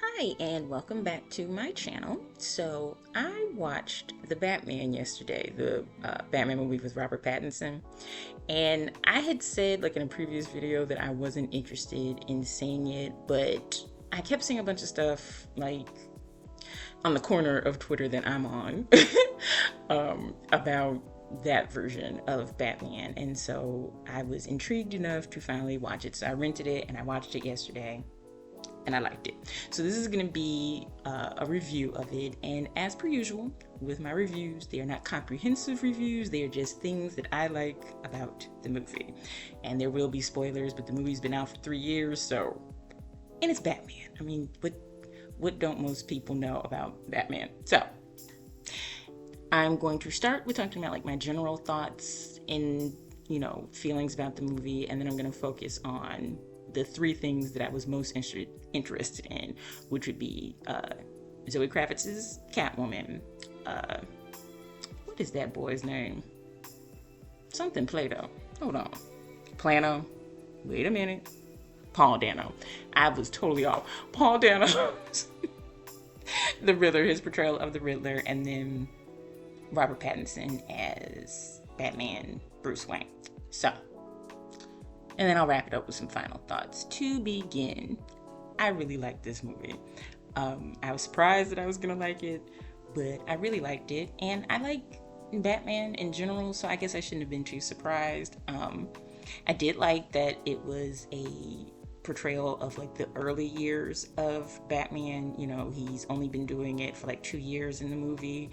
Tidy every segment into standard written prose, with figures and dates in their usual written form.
Hi, and welcome back to my channel. So, I watched The Batman yesterday, the Batman movie with Robert Pattinson, and I had said, like in a previous video, that I wasn't interested in seeing it, but I kept seeing a bunch of stuff, like on the corner of Twitter that I'm on, about that version of Batman, and so I was intrigued enough to finally watch it. So, I rented it and I watched it yesterday and I liked it. So this is going to be a review of it, and as per usual with my reviews, they are not comprehensive reviews. They are just things that I like about the movie, and there will be spoilers. But the movie's been out for 3 years, so and it's Batman. I mean, what don't most people know about Batman? So I'm going to start with talking about like my general thoughts and feelings about the movie, and then I'm going to focus on the three things that I was most interested in, which would be Zoe Kravitz's Catwoman. What is that boy's name? Something Plato. Hold on. Plano. Wait a minute. Paul Dano. I was totally off. Paul Dano. The Riddler, his portrayal of the Riddler, and then Robert Pattinson as Batman Bruce Wayne. So, and then I'll wrap it up with some final thoughts. To begin, I really liked this movie. I was surprised that I was gonna like it, but I really liked it, and I like Batman in general, so I guess I shouldn't have been too surprised. I did like that it was a portrayal of like the early years of Batman. You know, he's only been doing it for like 2 years in the movie,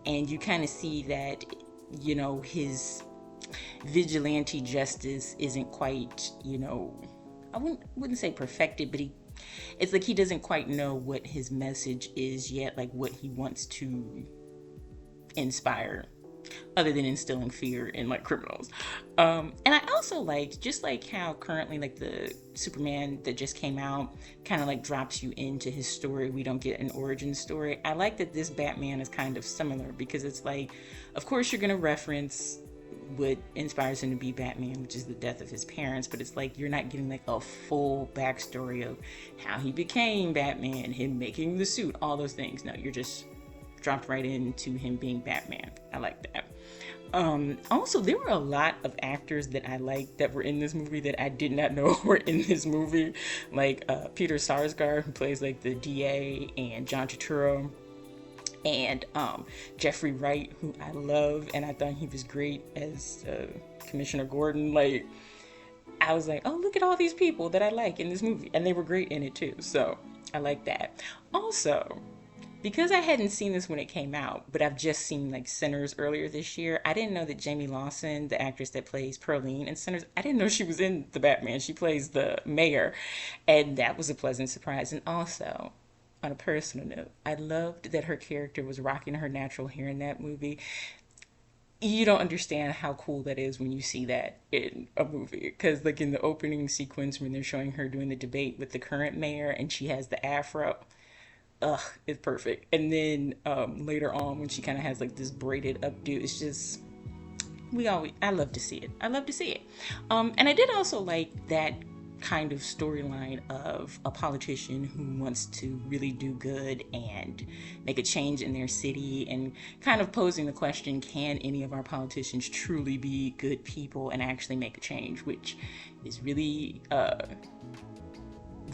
and you kind of see that, his vigilante justice isn't quite, I wouldn't say perfected, but it's like he doesn't quite know what his message is yet, like what he wants to inspire, other than instilling fear in like criminals. And I also liked, just like how currently like the Superman that just came out kind of like drops you into his story. We don't get an origin story. I like that this Batman is kind of similar, because it's like, of course you're gonna reference what inspires him to be Batman, which is the death of his parents, but it's like you're not getting like a full backstory of how he became Batman, him making the suit, all those things. No, you're just dropped right into him being Batman. I like that. Also, there were a lot of actors that I liked that were in this movie that I did not know were in this movie, like Peter Sarsgaard, who plays like the DA, and John Turturro, and Jeffrey Wright, who I love, and I thought he was great as Commissioner Gordon. Like, I was like, oh, look at all these people that I like in this movie, and they were great in it too, so I like that. Also, because I hadn't seen this when it came out, but I've just seen like Sinners earlier this year, I didn't know that Jamie Lawson, the actress that plays Pearline in Sinners, I didn't know she was in the Batman. She plays the mayor, and that was a pleasant surprise. And also, on a personal note, I loved that her character was rocking her natural hair in that movie. You don't understand how cool that is when you see that in a movie, because like in the opening sequence when they're showing her doing the debate with the current mayor and she has the afro, ugh, it's perfect. And then later on when she kind of has like this braided updo, it's just, I love to see it. I love to see it. And I did also like that kind of storyline of a politician who wants to really do good and make a change in their city, and kind of posing the question, can any of our politicians truly be good people and actually make a change, which is really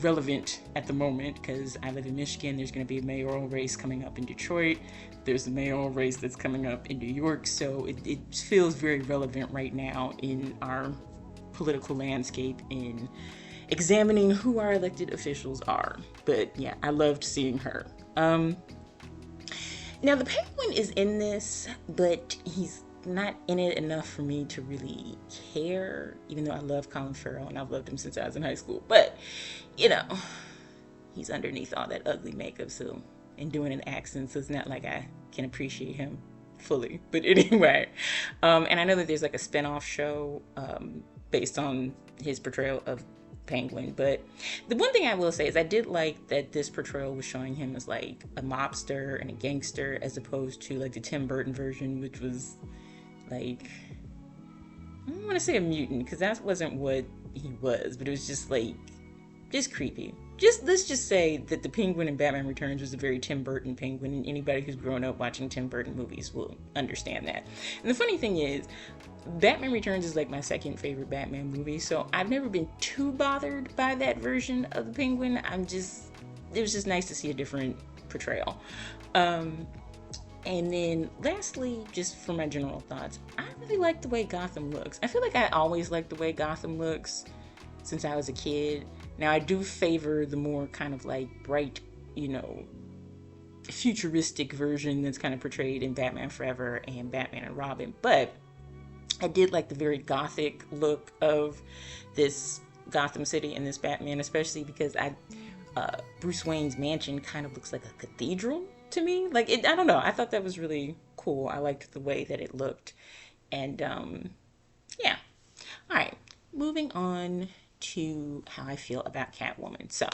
relevant at the moment, because I live in Michigan. There's going to be a mayoral race coming up in Detroit. There's a mayoral race that's coming up in New York, so it feels very relevant right now in our political landscape in examining who our elected officials are. But yeah, I loved seeing her. Now the Penguin is in this, but he's not in it enough for me to really care, even though I love Colin Farrell and I've loved him since I was in high school. But he's underneath all that ugly makeup, so, and doing an accent, so it's not like I can appreciate him fully. But anyway, and I know that there's like a spin-off show based on his portrayal of Penguin, but the one thing I will say is I did like that this portrayal was showing him as like a mobster and a gangster, as opposed to like the Tim Burton version, which was like, I don't want to say a mutant, because that wasn't what he was, but it was just like, just creepy, just let's just say that the Penguin in Batman Returns was a very Tim Burton penguin, and anybody who's grown up watching Tim Burton movies will understand that. And the funny thing is, Batman Returns is like my second favorite Batman movie, so I've never been too bothered by that version of the Penguin. It was just nice to see a different portrayal. And then lastly, just for my general thoughts, I really like the way Gotham looks. I feel like I always liked the way Gotham looks since I was a kid. Now I do favor the more kind of like bright, futuristic version that's kind of portrayed in Batman Forever and Batman and Robin. But I did like the very gothic look of this Gotham City and this Batman, especially because Bruce Wayne's mansion kind of looks like a cathedral to me. Like, I don't know. I thought that was really cool. I liked the way that it looked. And, yeah. All right. Moving on to how I feel about Catwoman. So,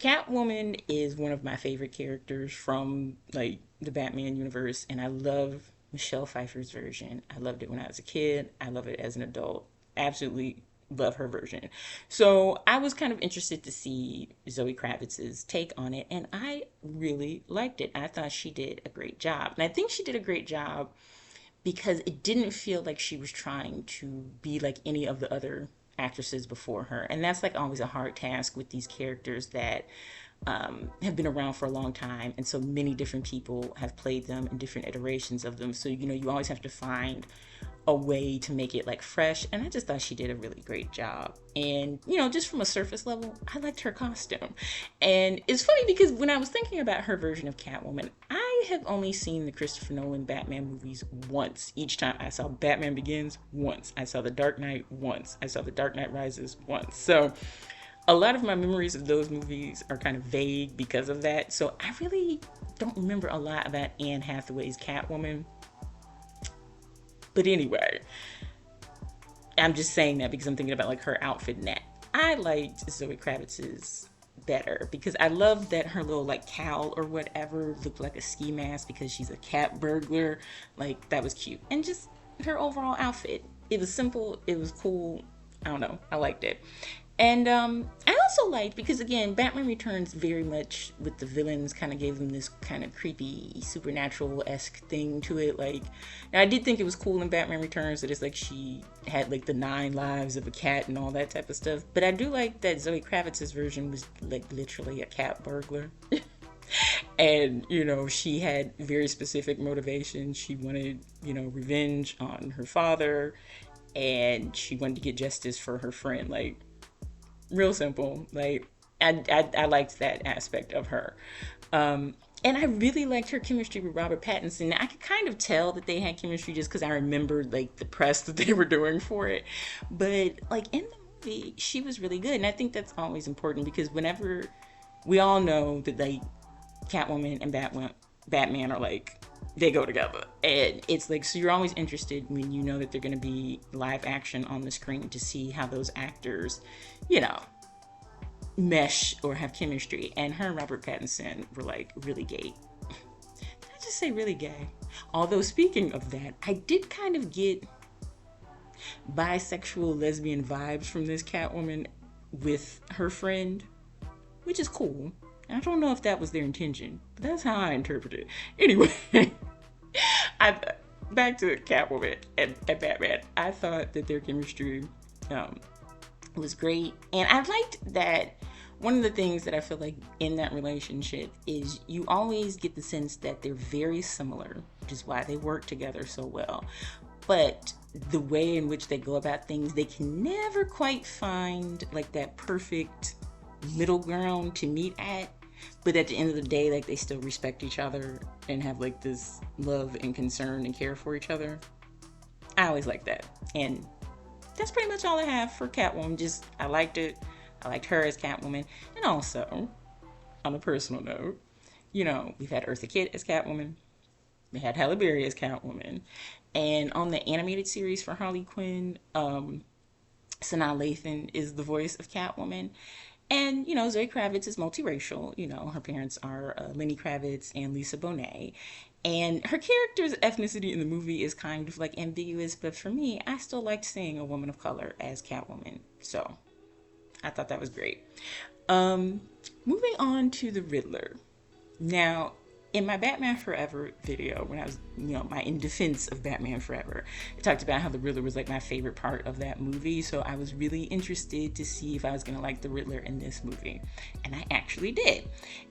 Catwoman is one of my favorite characters from, like, the Batman universe. And I love Michelle Pfeiffer's version. I loved it when I was a kid. I love it as an adult. Absolutely love her version. So I was kind of interested to see Zoe Kravitz's take on it, and I really liked it. I thought she did a great job. And I think she did a great job because it didn't feel like she was trying to be like any of the other actresses before her. And that's like always a hard task with these characters that have been around for a long time, and so many different people have played them in different iterations of them. So you always have to find a way to make it like fresh, and I just thought she did a really great job. And just from a surface level, I liked her costume. And it's funny because when I was thinking about her version of Catwoman, I have only seen the Christopher Nolan Batman movies once. Each time I saw Batman Begins once, I saw The Dark Knight once, I saw The Dark Knight Rises once. So a lot of my memories of those movies are kind of vague because of that. So I really don't remember a lot about Anne Hathaway's Catwoman. But anyway, I'm just saying that because I'm thinking about like her outfit in that. I liked Zoe Kravitz's better because I love that her little like cowl or whatever looked like a ski mask because she's a cat burglar. Like, that was cute. And just her overall outfit. It was simple. It was cool. I don't know. I liked it. And I also liked, because again, Batman Returns very much with the villains kind of gave them this kind of creepy, supernatural-esque thing to it. Like, now I did think it was cool in Batman Returns that it's like she had like the 9 lives of a cat and all that type of stuff. But I do like that Zoe Kravitz's version was like literally a cat burglar. And, she had very specific motivations. She wanted, revenge on her father, and she wanted to get justice for her friend. Like, real simple. Like, I liked that aspect of her. And I really liked her chemistry with Robert Pattinson. I could kind of tell that they had chemistry just because I remembered like the press that they were doing for it. But like in the movie, she was really good. And I think that's always important because whenever we all know that like Catwoman and Batman are like, they go together. And it's like, so you're always interested when you know that they're going to be live action on the screen to see how those actors, mesh or have chemistry. And her and Robert Pattinson were like really gay. Did I just say really gay? Although speaking of that, I did kind of get bisexual lesbian vibes from this Catwoman with her friend, which is cool. I don't know if that was their intention, but that's how I interpret it. Anyway, back to Catwoman and Batman. I thought that their chemistry was great. And I liked that one of the things that I feel like in that relationship is you always get the sense that they're very similar, which is why they work together so well. But the way in which they go about things, they can never quite find like that perfect middle ground to meet at. But at the end of the day, like, they still respect each other and have like this love and concern and care for each other. I always like that. And that's pretty much all I have for Catwoman. Just, I liked it. I liked her as Catwoman. And also, on a personal note, we've had Eartha Kitt as Catwoman. We had Halle Berry as Catwoman. And on the animated series for Harley Quinn, Sanaa Lathan is the voice of Catwoman. And, Zoe Kravitz is multiracial. Her parents are Lenny Kravitz and Lisa Bonet. And her character's ethnicity in the movie is kind of like ambiguous, but for me, I still liked seeing a woman of color as Catwoman. So I thought that was great. Moving on to the Riddler. Now, in my Batman Forever video, when I was, my in defense of Batman Forever, I talked about how the Riddler was like my favorite part of that movie. So I was really interested to see if I was gonna like the Riddler in this movie. And I actually did.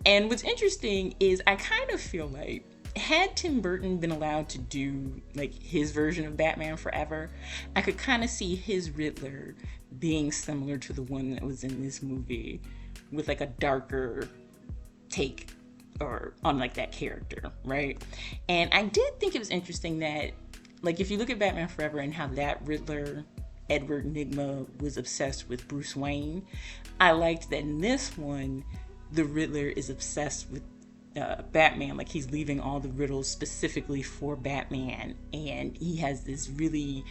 And what's interesting is I kind of feel like had Tim Burton been allowed to do like his version of Batman Forever, I could kind of see his Riddler being similar to the one that was in this movie, with like a darker take or on like that character, right? And I did think it was interesting that, like, if you look at Batman Forever and how that Riddler, Edward Nygma, was obsessed with Bruce Wayne, I liked that in this one the Riddler is obsessed with Batman. Like, he's leaving all the riddles specifically for Batman, and he has this really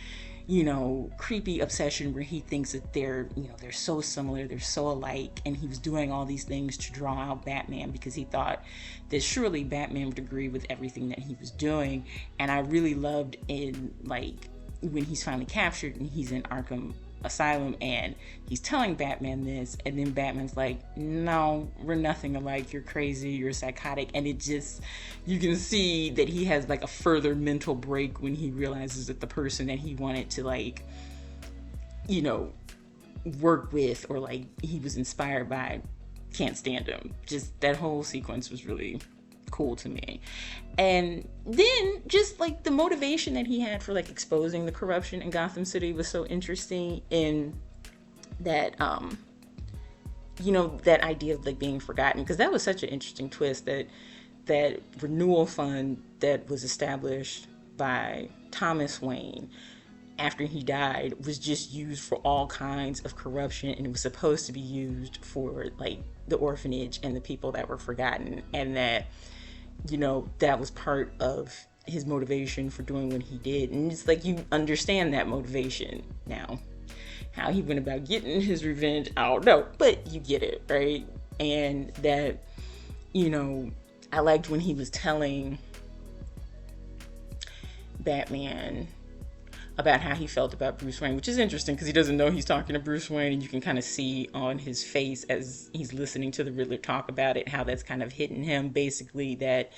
creepy obsession where he thinks that they're so similar, they're so alike, and he was doing all these things to draw out Batman because he thought that surely Batman would agree with everything that he was doing. And I really loved in, like, when he's finally captured and he's in Arkham Asylum and he's telling Batman this, and then Batman's like, no, we're nothing alike, you're crazy, you're psychotic. And it just, you can see that he has like a further mental break when he realizes that the person that he wanted to, like, work with, or like he was inspired by, can't stand him. Just that whole sequence was really cool to me. And then just like the motivation that he had for like exposing the corruption in Gotham City was so interesting, in that that idea of like being forgotten, because that was such an interesting twist, that renewal fund that was established by Thomas Wayne after he died was just used for all kinds of corruption, and it was supposed to be used for like the orphanage and the people that were forgotten, and that that was part of his motivation for doing what he did. And it's like, you understand that motivation now. How he went about getting his revenge, I don't know, but you get it, right? And that, I liked when he was telling Batman about how he felt about Bruce Wayne, which is interesting because he doesn't know he's talking to Bruce Wayne, and you can kind of see on his face as he's listening to the Riddler talk about it, how that's kind of hitting him. Basically, that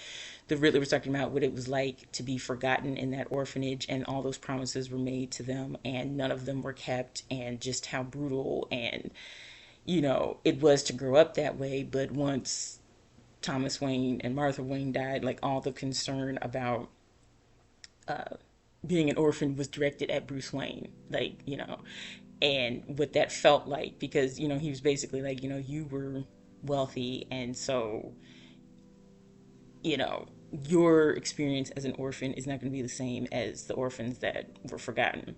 the Riddler was talking about what it was like to be forgotten in that orphanage, and all those promises were made to them and none of them were kept, and just how brutal and it was to grow up that way. But once Thomas Wayne and Martha Wayne died, like, all the concern about being an orphan was directed at Bruce Wayne, like, and what that felt like, because, he was basically like, you were wealthy, and so, your experience as an orphan is not going to be the same as the orphans that were forgotten.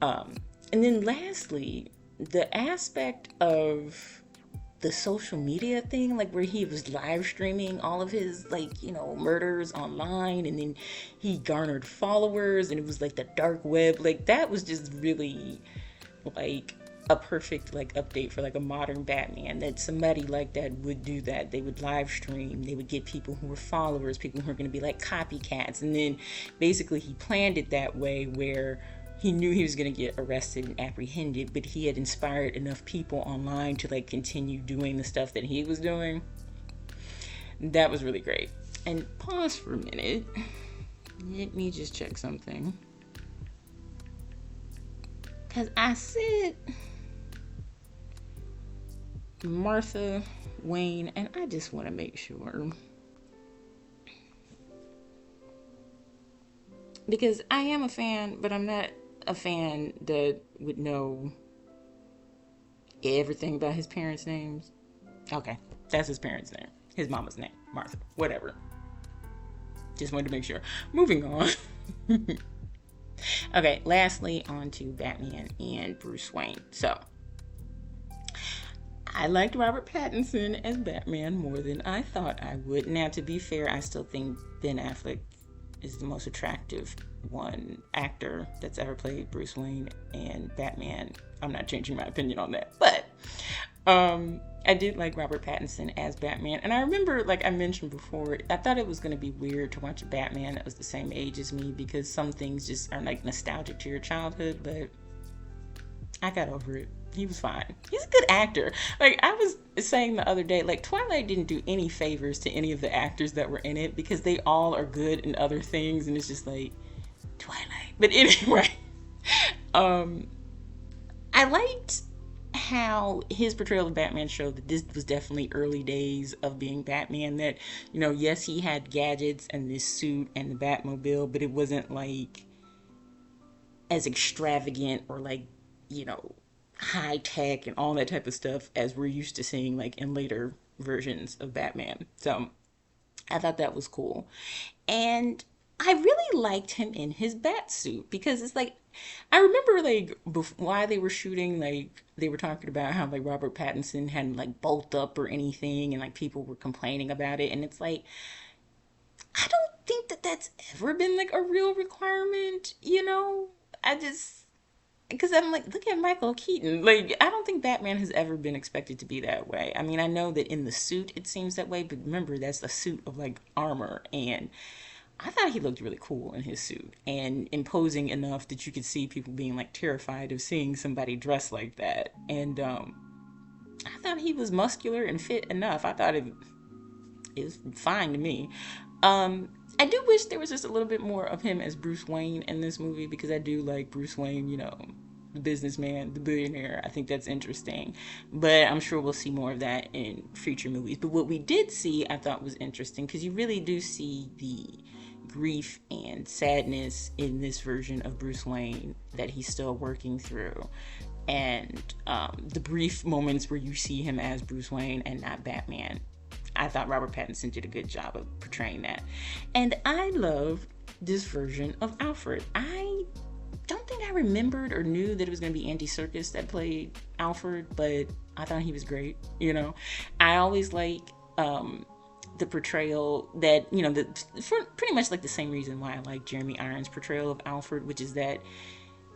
And then lastly, the aspect of the social media thing, like where he was live streaming all of his murders online, and then he garnered followers, and it was like the dark web, like that was just really like a perfect update for a modern Batman, that somebody like that would do that. They would live stream, they would get people who were followers, people who are going to be like copycats, and then basically he planned it that way where he knew he was going to get arrested and apprehended, but he had inspired enough people online to continue doing the stuff that he was doing. That was really great. And pause for a minute. Let me just check something. Because I said Martha Wayne, and I just want to make sure. Because I am a fan, but I'm not a fan that would know everything about his parents' names. Okay, that's his parents' name. His mama's name, Martha. Whatever. Just wanted to make sure. Moving on. Okay, lastly, on to Batman and Bruce Wayne. So, I liked Robert Pattinson as Batman more than I thought I would. Now, to be fair, I still think Ben Affleck is the most attractive actor that's ever played Bruce Wayne and Batman. I'm not changing my opinion on that, but I did like Robert Pattinson as Batman. And I remember, like I mentioned before, I thought it was going to be weird to watch a Batman that was the same age as me, because some things just are nostalgic to your childhood, but I got over it. He was fine. He's a good actor. Like, I was saying the other day, like, Twilight didn't do any favors to any of the actors that were in it because they all are good in other things, and it's just like, Twilight. But anyway, I liked how his portrayal of Batman showed that this was definitely early days of being Batman. That, you know, yes, he had gadgets and this suit and the Batmobile, but it wasn't like as extravagant or like, you know, high tech and all that type of stuff as we're used to seeing like in later versions of Batman. So I thought that was cool. And I really liked him in his bat suit because it's like, I remember like while they were shooting, like they were talking about how like Robert Pattinson hadn't like bulked up or anything, and like people were complaining about it, and it's like, I don't think that that's ever been like a real requirement, you know. I just, because I'm like, look at Michael Keaton. Like, I don't think Batman has ever been expected to be that way. I mean, I know that in the suit it seems that way, but remember, that's a suit of like armor. And I thought he looked really cool in his suit and imposing enough that you could see people being like terrified of seeing somebody dressed like that. And I thought he was muscular and fit enough. I thought it was fine to me. I do wish there was just a little bit more of him as Bruce Wayne in this movie because I do like Bruce Wayne, you know, the businessman, the billionaire. I think that's interesting. But I'm sure we'll see more of that in future movies. But what we did see, I thought was interesting because you really do see the grief and sadness in this version of Bruce Wayne that he's still working through. And the brief moments where you see him as Bruce Wayne and not Batman. I thought Robert Pattinson did a good job of portraying that. And I love this version of Alfred. I don't think I remembered or knew that it was going to be Andy Serkis that played Alfred, but I thought he was great, you know. I always like the portrayal that, you know, for pretty much like the same reason why I like Jeremy Irons' portrayal of Alfred, which is that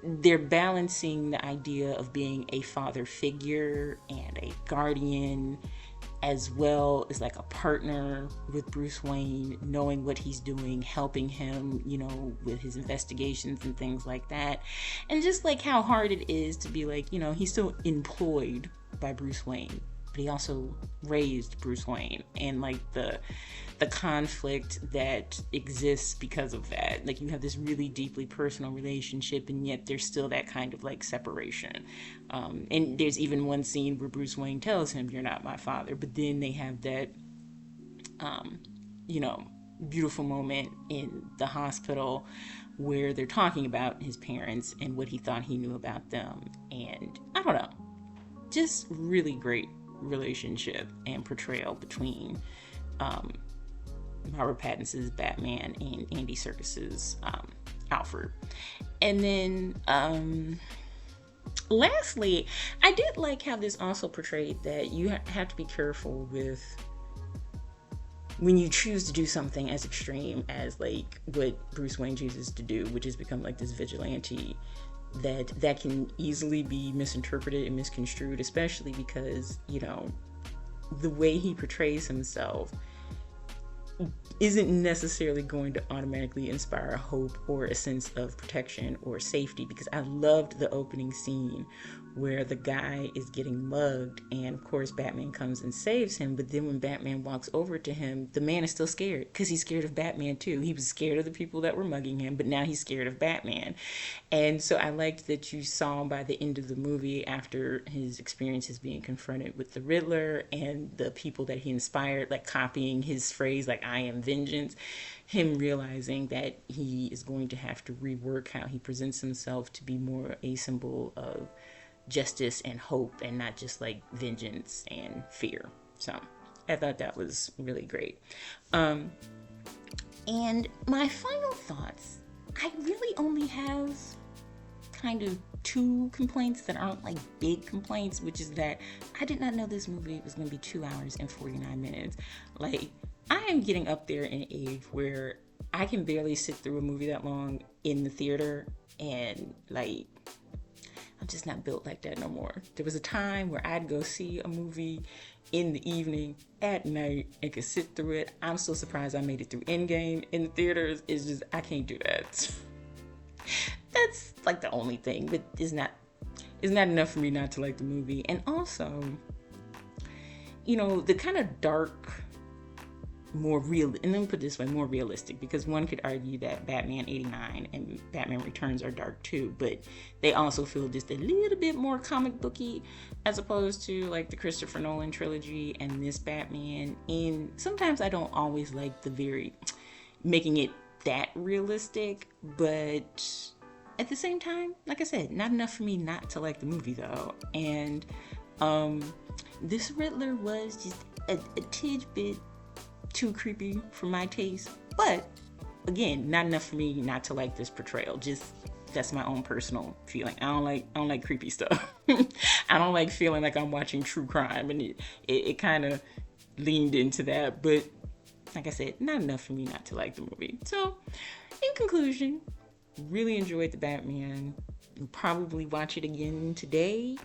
they're balancing the idea of being a father figure and a guardian as well as like a partner with Bruce Wayne, knowing what he's doing, helping him, you know, with his investigations and things like that. And just like how hard it is to be like, you know, he's still employed by Bruce Wayne, but he also raised Bruce Wayne, and like the conflict that exists because of that. Like, you have this really deeply personal relationship, and yet there's still that kind of like separation. And there's even one scene where Bruce Wayne tells him, "You're not my father," but then they have that, you know, beautiful moment in the hospital where they're talking about his parents and what he thought he knew about them. And I don't know, just really great relationship and portrayal between Robert Pattinson's Batman and Andy Serkis's Alfred. And then lastly, I did like how this also portrayed that you have to be careful with when you choose to do something as extreme as like what Bruce Wayne chooses to do, which is become like this vigilante, that can easily be misinterpreted and misconstrued, especially because, you know, the way he portrays himself isn't necessarily going to automatically inspire hope or a sense of protection or safety. Because I loved the opening scene where the guy is getting mugged, and of course Batman comes and saves him, but then when Batman walks over to him, the man is still scared because he's scared of Batman too. He was scared of the people that were mugging him, but now he's scared of Batman. And so I liked that you saw by the end of the movie, after his experiences being confronted with the Riddler and the people that he inspired, like copying his phrase like "I am vengeance," him realizing that he is going to have to rework how he presents himself to be more a symbol of justice and hope, and not just like vengeance and fear. So I thought that was really great. And my final thoughts, I really only have kind of two complaints that aren't like big complaints, which is that I did not know this movie was going to be 2 hours and 49 minutes. Like, I am getting up there in age where I can barely sit through a movie that long in the theater, and like, I'm just not built like that no more. There was a time where I'd go see a movie in the evening at night and could sit through it. I'm so surprised I made it through Endgame in the theaters. It's just, I can't do that. That's like the only thing, but it's not it's not enough for me not to like the movie. And also, you know, the kind of dark, more real, and let me put it this way, more realistic, because one could argue that Batman 89 and Batman Returns are dark too, but they also feel just a little bit more comic booky as opposed to like the Christopher Nolan trilogy and this Batman. And sometimes I don't always like the very making it that realistic, but at the same time, like I said, not enough for me not to like the movie though. And this Riddler was just a tidbit too creepy for my taste, but again, not enough for me not to like this portrayal. Just that's my own personal feeling. I don't like creepy stuff. I don't like feeling like I'm watching true crime, and it kind of leaned into that. But like I said, not enough for me not to like the movie. So, in conclusion, really enjoyed the Batman. I'll probably watch it again today.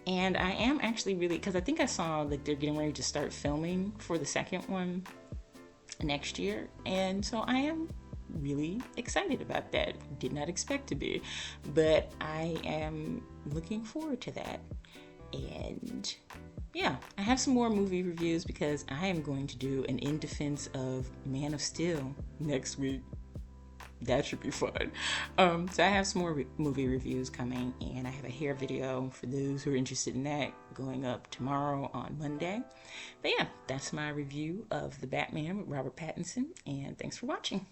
And I am actually really, because I think I saw like they're getting ready to start filming for the second one next year. And so I am really excited about that. Did not expect to be, but I am looking forward to that. And yeah, I have some more movie reviews because I am going to do an in defense of Man of Steel next week. That should be fun. So I have some more movie reviews coming, and I have a hair video for those who are interested in that going up tomorrow on Monday. But yeah, that's my review of The Batman with Robert Pattinson, and thanks for watching.